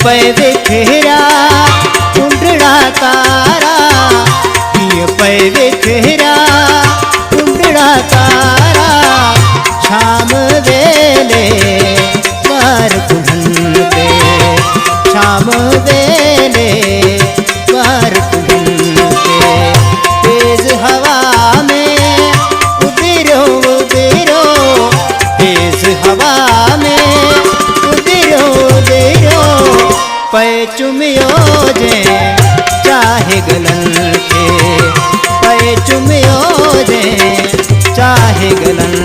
पै विखरा कुंडड़ा तारा, किए पै विखरा कुंडड़ा तारा। शाम वेले बार कुढ़न पे, शाम वेले बार कुढ़न पे। तेज हवा में उबिरो उबिरो, तेज हवा में उबिरो उबिरो। पै चुमियो जे चाहे गलन के, पै चुमियो जे चाहे गलन।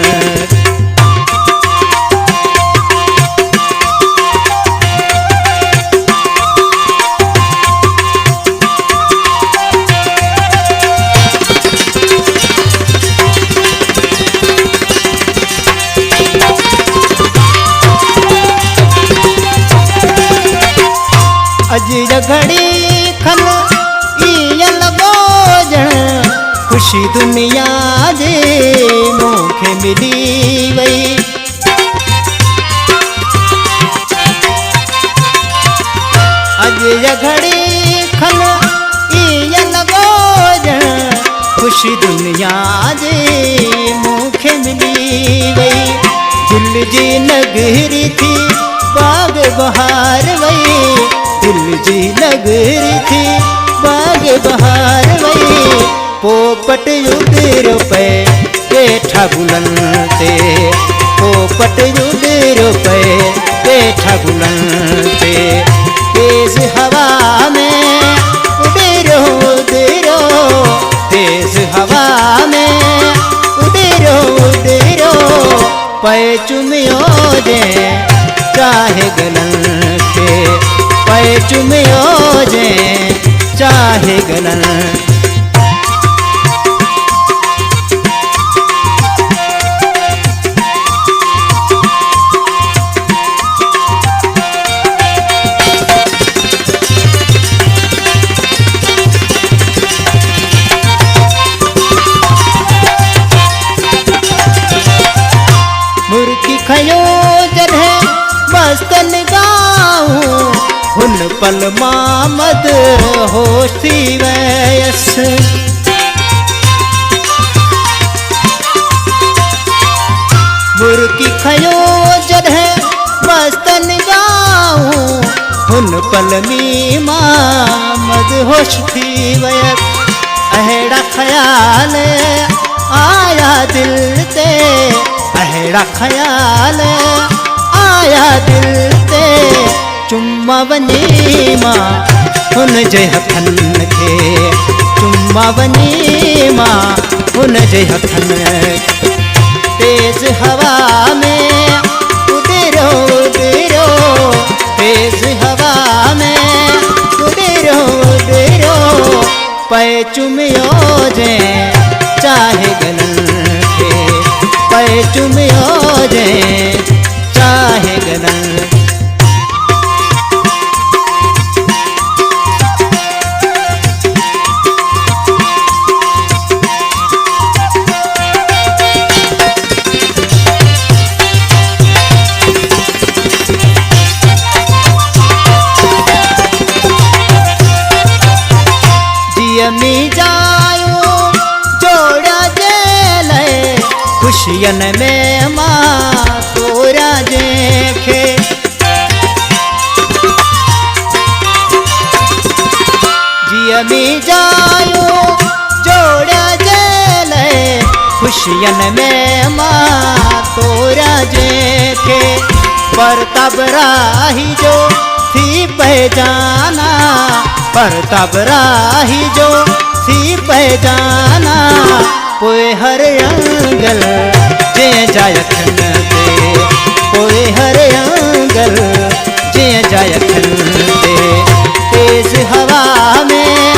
अज घड़ी खन इयल बोझण, खुशी दुनिया जे मूंखे मिली वई। अज घड़ी खन इयल बोझण, खुशी दुनिया जे मूंखे मिली वई। दिल जी नगरी थी बाग बहार वई, दिल जी नगरी थी बाग बहार वई। पोपट उड़िरो पे वेठा गुलन ते, पोपट उड़िरो पे वेठा गुलन ते। तेज हवा में उड़िरो उड़िरो, तेज हवा में उड़िरो उड़िरो। पै चुमियो जे चाहे गलन के, पै चुमियो जे चाहे गलन। मुर्की खयो जॾहिं मस्तन गाऊं, हुन पल मामद होश थी वयस। मुर्की खयो जॾहिं मस्तन गाऊं, हुन पल में मामद होश थी वयस। अहिड़ा ख्याल आया दिल ते, अहिड़ा ख्याल आया दिल ते। चुम्मा वञी मां हुन जे हथनि खे, चुम्मा वञी मां हुन जे हथनि। तेज हवा में उड़िरो उड़िरो, तेज हवा में उड़िरो उड़िरो। पै चुमियो जे चाहे गलन के, पै चुमियो जे चाहे गलन। जियमी जायूं जोड़ा जे खुशियन में मां तोरा जेखे। जियमी जायूं जोड़ा जे खुशियन में मां तोरा जेखे। पर तबराही जो थी पहचाना, पर तबराही जो थी पहचाना। पोए हर अंगल जे जायखन ते, पोए हर अंगल जे जायखन ते। तेज हवा में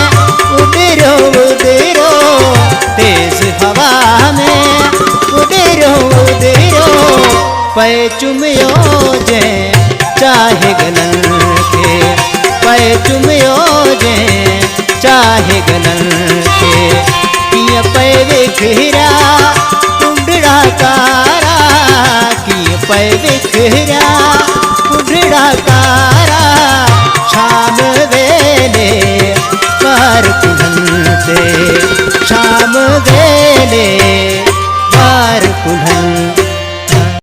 उड़िरो उड़िरो, तेज हवा में उड़िरो उड़िरो। पै चुमियो जे चाहे गलन के, पै चुमियो जे चाहे गलन के। किए पै विखरा कुंडड़ा तारा, किए पै विखरा कुंडड़ा तारा।